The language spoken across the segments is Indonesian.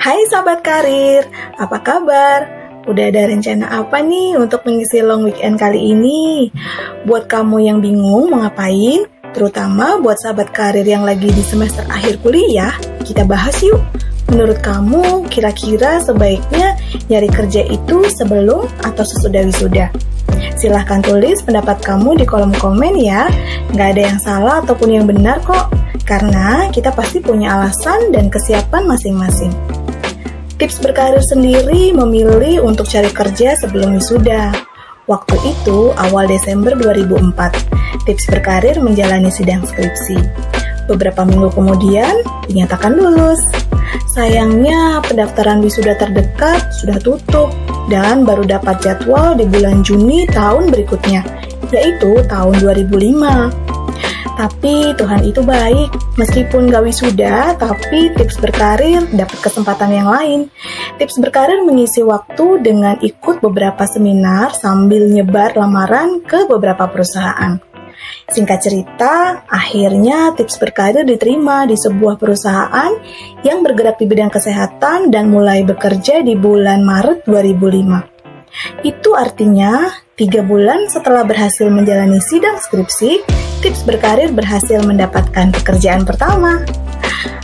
Hai sahabat karir, apa kabar? Udah ada rencana apa nih untuk mengisi long weekend kali ini? Buat kamu yang bingung mau ngapain, terutama buat sahabat karir yang lagi di semester akhir kuliah, kita bahas yuk. Menurut kamu, kira-kira sebaiknya nyari kerja itu sebelum atau sesudah wisuda? Silahkan tulis pendapat kamu di kolom komen ya. Nggak ada yang salah ataupun yang benar kok, karena kita pasti punya alasan dan kesiapan masing-masing. Tips berkarir sendiri memilih untuk cari kerja sebelum wisuda. Waktu itu awal Desember 2004. Tips berkarir menjalani sidang skripsi. Beberapa minggu kemudian dinyatakan lulus. Sayangnya pendaftaran wisuda terdekat sudah tutup dan baru dapat jadwal di bulan Juni tahun berikutnya, yaitu tahun 2005. Tapi Tuhan itu baik, meskipun gak wisuda, tapi tips berkarir dapat kesempatan yang lain. Tips berkarir mengisi waktu dengan ikut beberapa seminar sambil nyebar lamaran ke beberapa perusahaan. Singkat cerita, akhirnya tips berkarir diterima di sebuah perusahaan yang bergerak di bidang kesehatan dan mulai bekerja di bulan Maret 2005. Itu artinya 3 bulan setelah berhasil menjalani sidang skripsi, tips berkarir berhasil mendapatkan pekerjaan pertama.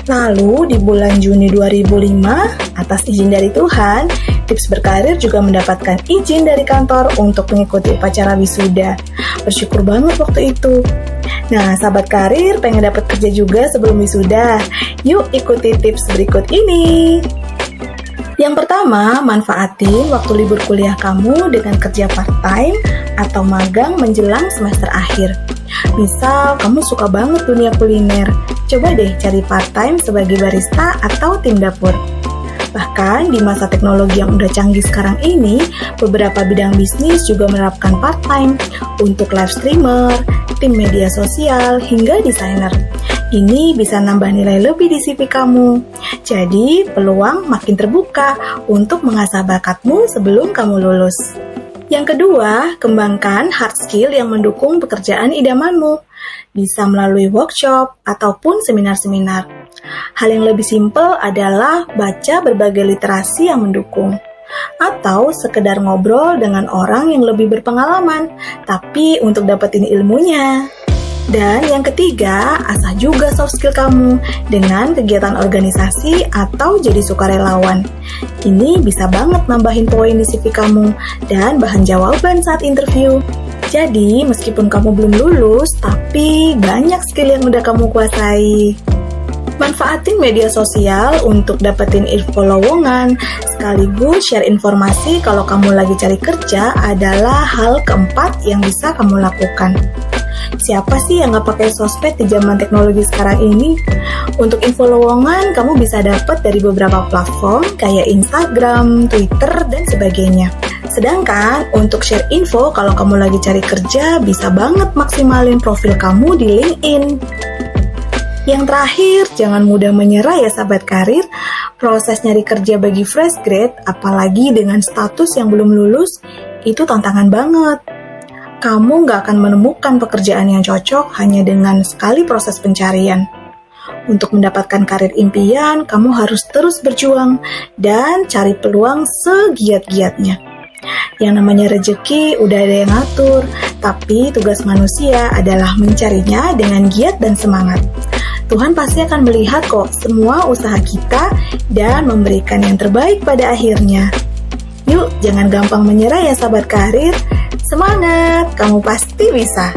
Lalu di bulan Juni 2005, atas izin dari Tuhan, tips berkarir juga mendapatkan izin dari kantor untuk mengikuti upacara wisuda. Bersyukur banget waktu itu. Nah, sahabat karir pengen dapat kerja juga sebelum wisuda? Yuk ikuti tips berikut ini. Yang pertama, manfaatin waktu libur kuliah kamu dengan kerja part-time atau magang menjelang semester akhir. Misal, kamu suka banget dunia kuliner, coba deh cari part-time sebagai barista atau tim dapur. Bahkan di masa teknologi yang udah canggih sekarang ini, beberapa bidang bisnis juga menerapkan part-time untuk live streamer, tim media sosial, hingga desainer. Ini bisa nambah nilai lebih di CV kamu. Jadi, peluang makin terbuka untuk mengasah bakatmu sebelum kamu lulus. Yang kedua, kembangkan hard skill yang mendukung pekerjaan idamanmu. Bisa melalui workshop ataupun seminar-seminar. Hal yang lebih simpel adalah baca berbagai literasi yang mendukung. Atau sekedar ngobrol dengan orang yang lebih berpengalaman, tapi untuk dapetin ilmunya. Dan yang ketiga, asah juga soft skill kamu dengan kegiatan organisasi atau jadi sukarelawan. Ini bisa banget nambahin poin di CV kamu dan bahan jawaban saat interview. Jadi, meskipun kamu belum lulus, tapi banyak skill yang udah kamu kuasai. Manfaatin media sosial untuk dapetin info lowongan, sekaligus share informasi kalau kamu lagi cari kerja adalah hal keempat yang bisa kamu lakukan. Siapa sih yang gak pakai sosmed di zaman teknologi sekarang ini? Untuk info lowongan, kamu bisa dapat dari beberapa platform kayak Instagram, Twitter, dan sebagainya. Sedangkan untuk share info kalau kamu lagi cari kerja, bisa banget maksimalin profil kamu di LinkedIn. Yang terakhir, jangan mudah menyerah ya sahabat karir. Proses nyari kerja bagi fresh grade, apalagi dengan status yang belum lulus, itu tantangan banget. Kamu nggak akan menemukan pekerjaan yang cocok hanya dengan sekali proses pencarian. Untuk mendapatkan karir impian, kamu harus terus berjuang dan cari peluang segiat-giatnya. Yang namanya rezeki udah ada yang ngatur, tapi tugas manusia adalah mencarinya dengan giat dan semangat. Tuhan pasti akan melihat kok semua usaha kita dan memberikan yang terbaik pada akhirnya. Yuk, jangan gampang menyerah ya sahabat karir. Semangat, kamu pasti bisa.